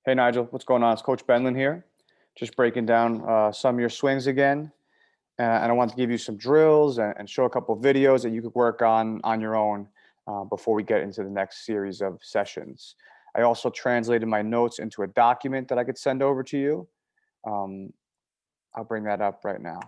Hey Nigel, what's going on? It's Coach Benlin here. Just breaking down some of your swings again. And I want to give you some drills and show a couple of videos that you could work on your own before we get into the next series of sessions. I also translated my notes into a document that I could send over to you. Um, I'll bring that up right now.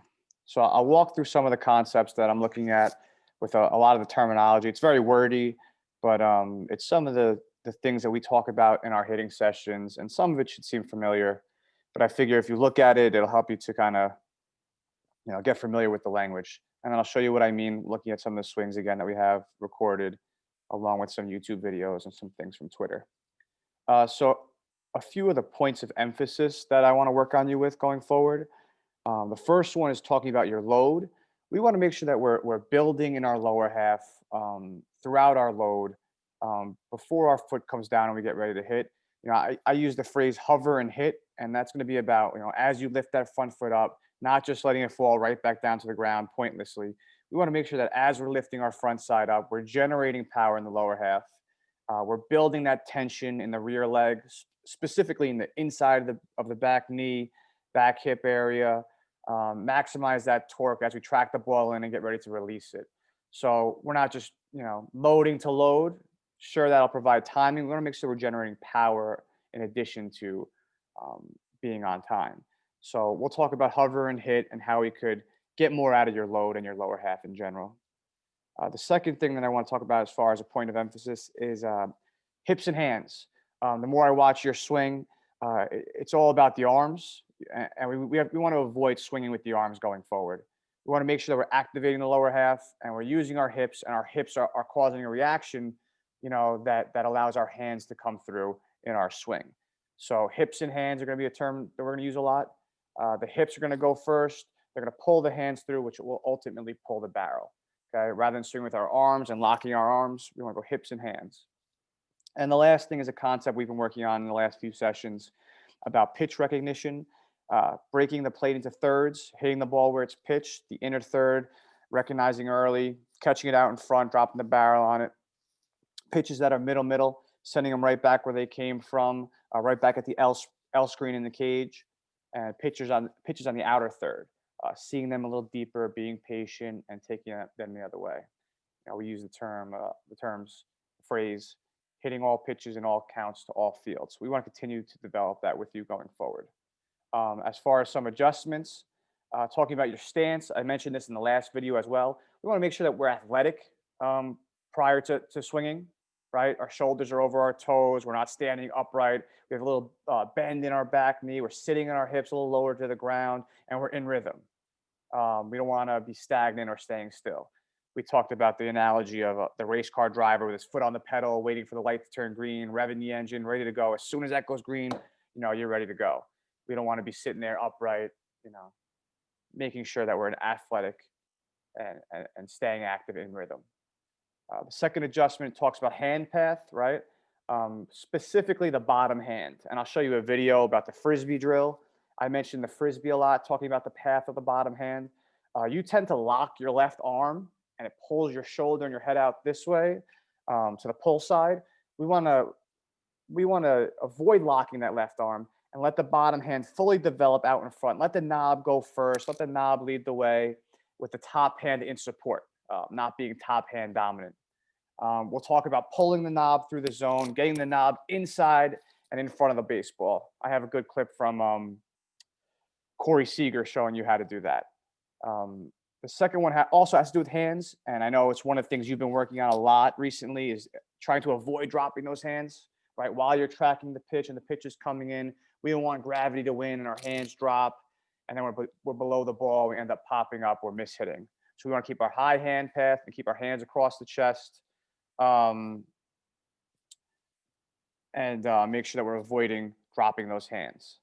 So I'll walk through some of the concepts that I'm looking at with a lot of the terminology. It's very wordy, but it's some of the things that we talk about in our hitting sessions, and some of it should seem familiar. But I figure if you look at it, it'll help you to kind of get familiar with the language. And then I'll show you what I mean looking at some of the swings again that we have recorded, along with some YouTube videos and some things from Twitter. So a few of the points of emphasis that I want to work on you with going forward. The first one is talking about your load. We want to make sure that we're building in our lower half throughout our load before our foot comes down and we get ready to hit. I use the phrase hover and hit, and that's going to be about, as you lift that front foot up, not just letting it fall right back down to the ground pointlessly. We want to make sure that as we're lifting our front side up, we're generating power in the lower half. We're building that tension in the rear leg, specifically in the inside of the back knee, back hip area. Maximize that torque as we track the ball in and get ready to release it. So we're not just loading to load. Sure, that'll provide timing. We want to make sure we're generating power in addition to being on time. So we'll talk about hover and hit and how we could get more out of your load and your lower half in general. The second thing that I want to talk about as far as a point of emphasis is hips and hands. The more I watch your swing, it's all about the arms, and we want to avoid swinging with the arms going forward. We want to make sure that we're activating the lower half and we're using our hips, and our hips are causing a reaction, that allows our hands to come through in our swing. So hips and hands are going to be a term that we're going to use a lot. The hips are going to go first. They're going to pull the hands through, which will ultimately pull the barrel. Okay, rather than swinging with our arms and locking our arms, we want to go hips and hands. And the last thing is a concept we've been working on in the last few sessions about pitch recognition, breaking the plate into thirds, hitting the ball where it's pitched, the inner third, recognizing early, catching it out in front, dropping the barrel on it. Pitches that are middle, sending them right back where they came from, right back at the L screen in the cage, and pitches on the outer third. Seeing them a little deeper, being patient, and taking them the other way. We use the phrase, hitting all pitches and all counts to all fields. We want to continue to develop that with you going forward. As far as some adjustments, talking about your stance, I mentioned this in the last video as well. We want to make sure that we're athletic prior to swinging, right? Our shoulders are over our toes. We're not standing upright. We have a little bend in our back knee. We're sitting on our hips a little lower to the ground, and we're in rhythm. We don't want to be stagnant or staying still. We talked about the analogy of the race car driver with his foot on the pedal, waiting for the light to turn green, revving the engine, ready to go. As soon as that goes green, you're ready to go. We don't want to be sitting there upright, making sure that we're an athletic and staying active in rhythm. The second adjustment talks about hand path, right? Specifically the bottom hand. And I'll show you a video about the Frisbee drill. I mentioned the Frisbee a lot, talking about the path of the bottom hand. You tend to lock your left arm and it pulls your shoulder and your head out this way to the pull side. We want to avoid locking that left arm and let the bottom hand fully develop out in front. Let the knob go first. Let the knob lead the way with the top hand in support, not being top hand dominant. We'll talk about pulling the knob through the zone, getting the knob inside and in front of the baseball. I have a good clip from Corey Seager showing you how to do that. The second one also has to do with hands, and I know it's one of the things you've been working on a lot recently is trying to avoid dropping those hands, right? While you're tracking the pitch and the pitch is coming in, we don't want gravity to win and our hands drop, and then we're below the ball, we end up popping up or mishitting. So we want to keep our high hand path and keep our hands across the chest, and make sure that we're avoiding dropping those hands.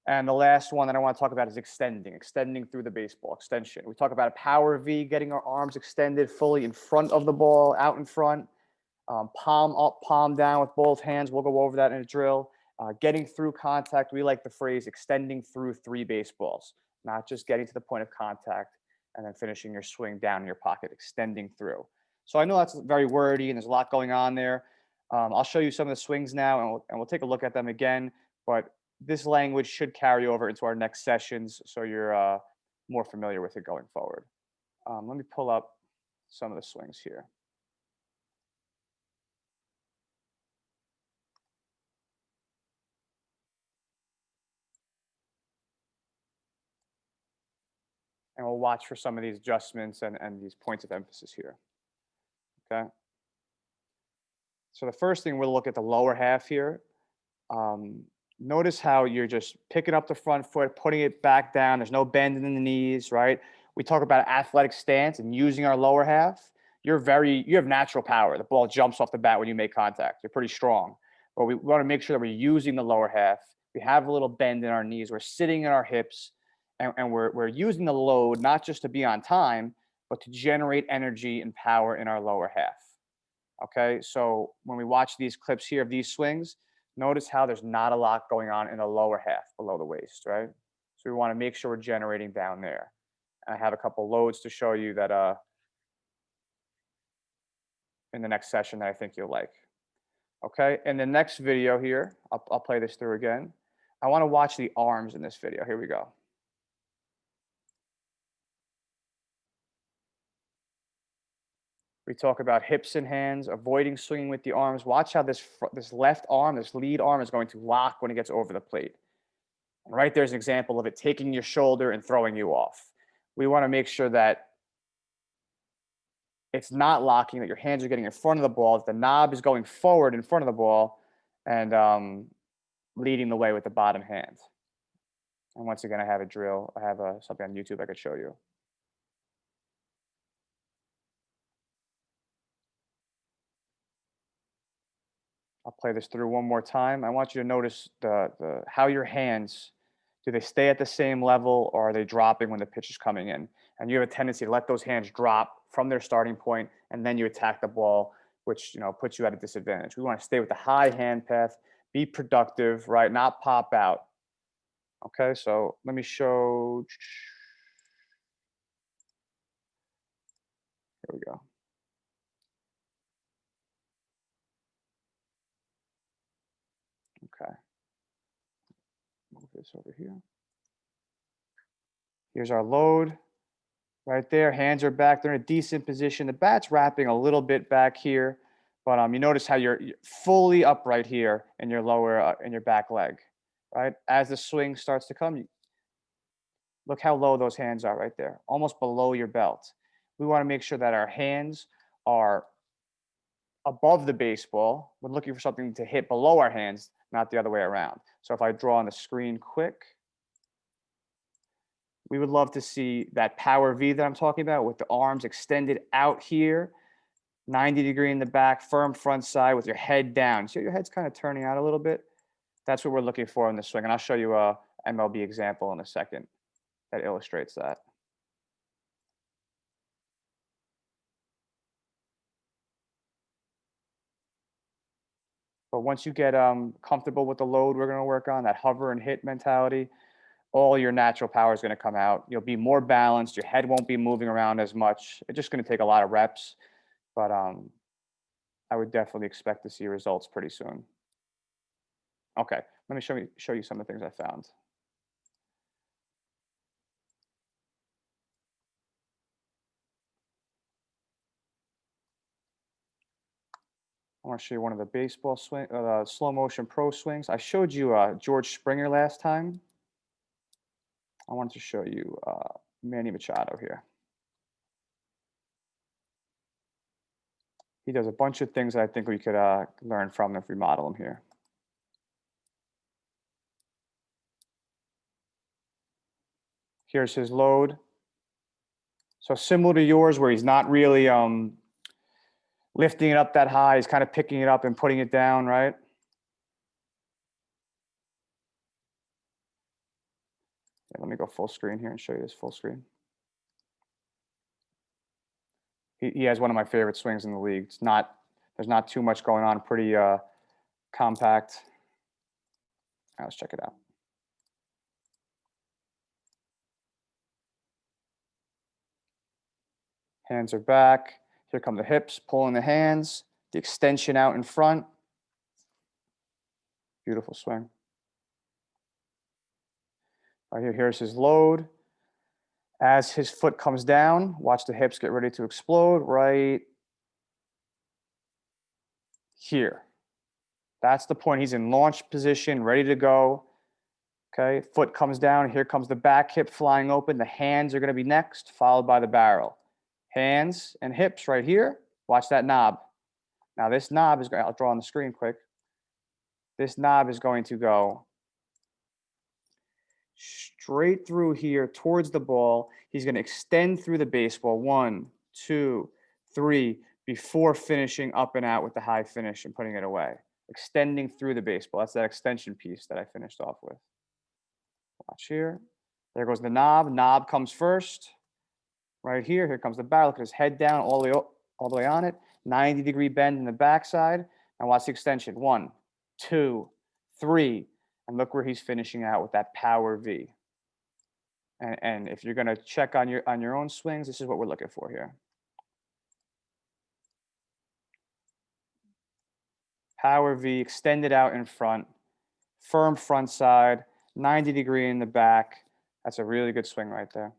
And the last one that I want to talk about is extending through the baseball, extension. We talk about a power V, getting our arms extended fully in front of the ball, out in front, palm up, palm down with both hands. We'll go over that in a drill. Getting through contact, we like the phrase extending through 3 baseballs, not just getting to the point of contact and then finishing your swing down in your pocket, extending through. So I know that's very wordy and there's a lot going on there. I'll show you some of the swings now, and we'll take a look at them again. But this language should carry over into our next sessions, so you're more familiar with it going forward. Let me pull up some of the swings here. And we'll watch for some of these adjustments and these points of emphasis here. Okay. So the first thing we'll look at the lower half here. Um, Notice how you're just picking up the front foot, putting it back down. There's no bending in the knees, right? We talk about athletic stance and using our lower half. You have natural power. The ball jumps off the bat when you make contact. You're pretty strong. But we want to make sure that we're using the lower half. We have a little bend in our knees. We're sitting in our hips, and we're using the load not just to be on time, but to generate energy and power in our lower half. Okay, so when we watch these clips here of these swings, notice how there's not a lot going on in the lower half below the waist, right? So we want to make sure we're generating down there. And I have a couple loads to show you that in the next session that I think you'll like. Okay, in the next video here, I'll play this through again. I want to watch the arms in this video. Here we go. We talk about hips and hands, avoiding swinging with the arms. Watch how this left arm, this lead arm, is going to lock when it gets over the plate. And right there's an example of it taking your shoulder and throwing you off. We want to make sure that it's not locking, that your hands are getting in front of the ball, that the knob is going forward in front of the ball and leading the way with the bottom hand. And once again, I have a drill. I have something on YouTube I could show you. I'll play this through one more time. I want you to notice how your hands, do they stay at the same level or are they dropping when the pitch is coming in? And you have a tendency to let those hands drop from their starting point and then you attack the ball, which puts you at a disadvantage. We want to stay with the high hand path, be productive, right? Not pop out. Okay, so let me show. Here we go. Okay. Move this over here. Here's our load right there. Hands are back. They're in a decent position. The bat's wrapping a little bit back here, but you notice how you're fully upright here in your lower, in your back leg, right? As the swing starts to come, look how low those hands are right there, almost below your belt. We want to make sure that our hands are above the baseball. We're looking for something to hit below our hands, not the other way around. So if I draw on the screen quick, we would love to see that power V that I'm talking about with the arms extended out here, 90-degree in the back, firm front side with your head down. So your head's kind of turning out a little bit. That's what we're looking for in the swing. And I'll show you a MLB example in a second that illustrates that. But once you get comfortable with the load we're going to work on, that hover and hit mentality, all your natural power is going to come out. You'll be more balanced. Your head won't be moving around as much. It's just going to take a lot of reps, but I would definitely expect to see results pretty soon. Okay, let me show you some of the things I found. I want to show you one of the baseball swing, slow motion pro swings. I showed you George Springer last time. I wanted to show you Manny Machado here. He does a bunch of things that I think we could learn from if we model him here. Here's his load. So similar to yours, where he's not really lifting it up that high. He's kind of picking it up and putting it down, right? Yeah, let me go full screen here and show you this full screen. He has one of my favorite swings in the league. There's not too much going on, pretty compact. Right, let's check it out. Hands are back. Here come the hips, pulling the hands, the extension out in front. Beautiful swing. Right here, here's his load. As his foot comes down, watch the hips get ready to explode right here. That's the point. He's in launch position, ready to go. Okay, foot comes down. Here comes the back hip flying open. The hands are going to be next, followed by the barrel. Hands and hips right here. Watch that knob. Now this knob is going, I'll draw on the screen quick. This knob is going to go straight through here towards the ball. He's going to extend through the baseball. 1, 2, 3, before finishing up and out with the high finish and putting it away. Extending through the baseball. That's that extension piece that I finished off with. Watch here. There goes the knob. Knob comes first. Right here. Here comes the barrel. Look at his head down all the way on it. 90-degree bend in the backside. And watch the extension. 1, 2, 3. And look where he's finishing out with that power V. And if you're going to check on your own swings, this is what we're looking for here. Power V, extended out in front, firm front side, 90-degree in the back. That's a really good swing right there.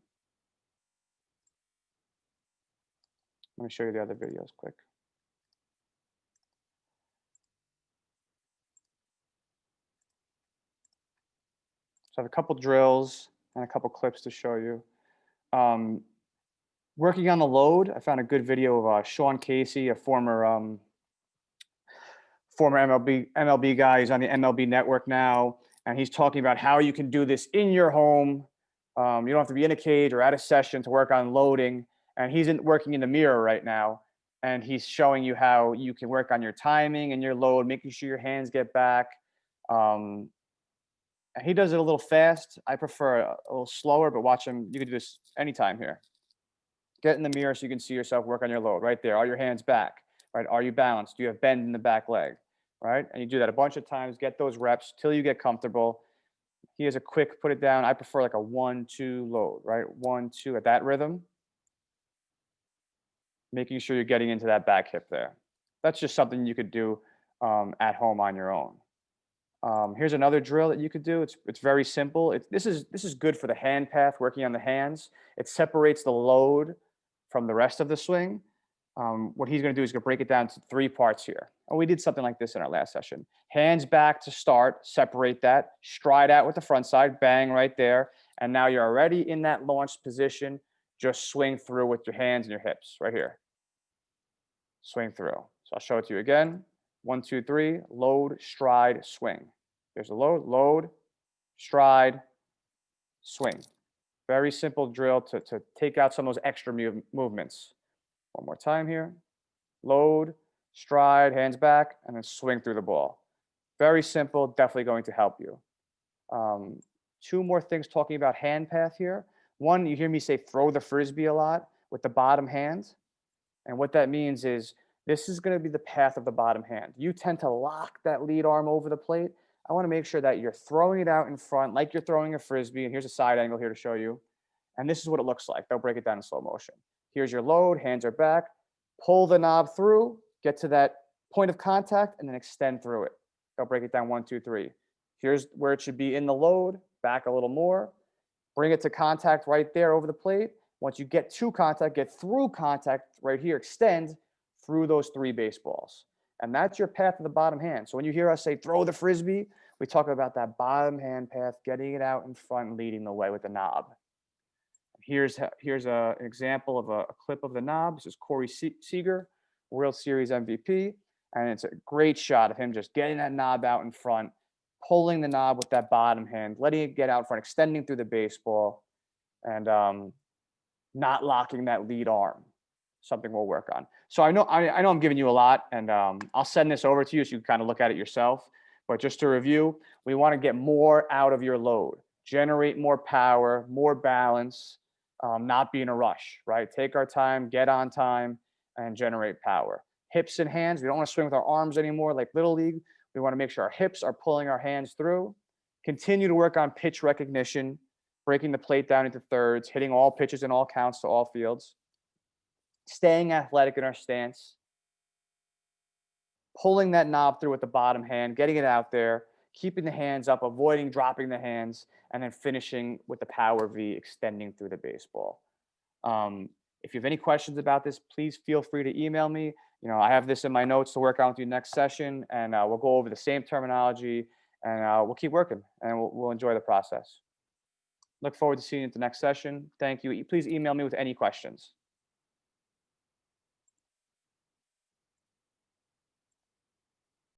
Let me show you the other videos quick. So I have a couple drills and a couple clips to show you. Working on the load, I found a good video of Sean Casey, a former MLB guy. He's on the MLB network now, and he's talking about how you can do this in your home. You don't have to be in a cage or at a session to work on loading. And he's working in the mirror right now, and he's showing you how you can work on your timing and your load, making sure your hands get back. He does it a little fast. I prefer a little slower, but watch him. You can do this anytime here. Get in the mirror so you can see yourself work on your load right there. Are your hands back? Right? Are you balanced? Do you have bend in the back leg? Right? And you do that a bunch of times. Get those reps till you get comfortable. He has a quick put it down. I prefer like a 1-2 load, right? 1-2 at that rhythm. Making sure you're getting into that back hip there. That's just something you could do at home on your own. Here's another drill that you could do. It's very simple. This is good for the hand path, working on the hands. It separates the load from the rest of the swing. What he's going to do is going to break it down to 3 parts here. And we did something like this in our last session. Hands back to start, separate that, stride out with the front side, bang right there. And now you're already in that launch position. Just swing through with your hands and your hips right here. Swing through. So I'll show it to you again. 1, 2, 3, load, stride, swing. There's a load, stride, swing. Very simple drill to take out some of those extra movements. One more time here. Load, stride, hands back, and then swing through the ball. Very simple, definitely going to help you. 2 more things talking about hand path here. One, you hear me say throw the Frisbee a lot with the bottom hand. And what that means is this is going to be the path of the bottom hand. You tend to lock that lead arm over the plate. I want to make sure that you're throwing it out in front like you're throwing a Frisbee. And here's a side angle here to show you. And this is what it looks like. They'll break it down in slow motion. Here's your load, hands are back. Pull the knob through, get to that point of contact, and then extend through it. They'll break it down 1, 2, 3. Here's where it should be in the load, back a little more. Bring it to contact right there over the plate. Once you get to contact, get through contact right here, extend through those 3 baseballs. And that's your path to the bottom hand. So when you hear us say throw the Frisbee, we talk about that bottom hand path, getting it out in front and leading the way with the knob. Here's an example of a clip of the knob. This is Corey Seager, World Series MVP. And it's a great shot of him just getting that knob out in front, pulling the knob with that bottom hand, letting it get out in front, extending through the baseball, and not locking that lead arm. Something we'll work on. So I know I'm giving you a lot, and I'll send this over to you so you can kind of look at it yourself. But just to review, we want to get more out of your load, generate more power, more balance, not be in a rush, right? Take our time, get on time, and generate power. Hips and hands, we don't want to swing with our arms anymore like Little League. We want to make sure our hips are pulling our hands through. Continue to work on pitch recognition, breaking the plate down into thirds, hitting all pitches and all counts to all fields. Staying athletic in our stance, pulling that knob through with the bottom hand, getting it out there, keeping the hands up, avoiding dropping the hands, and then finishing with the power V, extending through the baseball. Um, if you have any questions about this, please feel free to email me. I have this in my notes to work out with you next session, and we'll go over the same terminology, and we'll keep working, and we'll enjoy the process. Look forward to seeing you at the next session. Thank you. Please email me with any questions.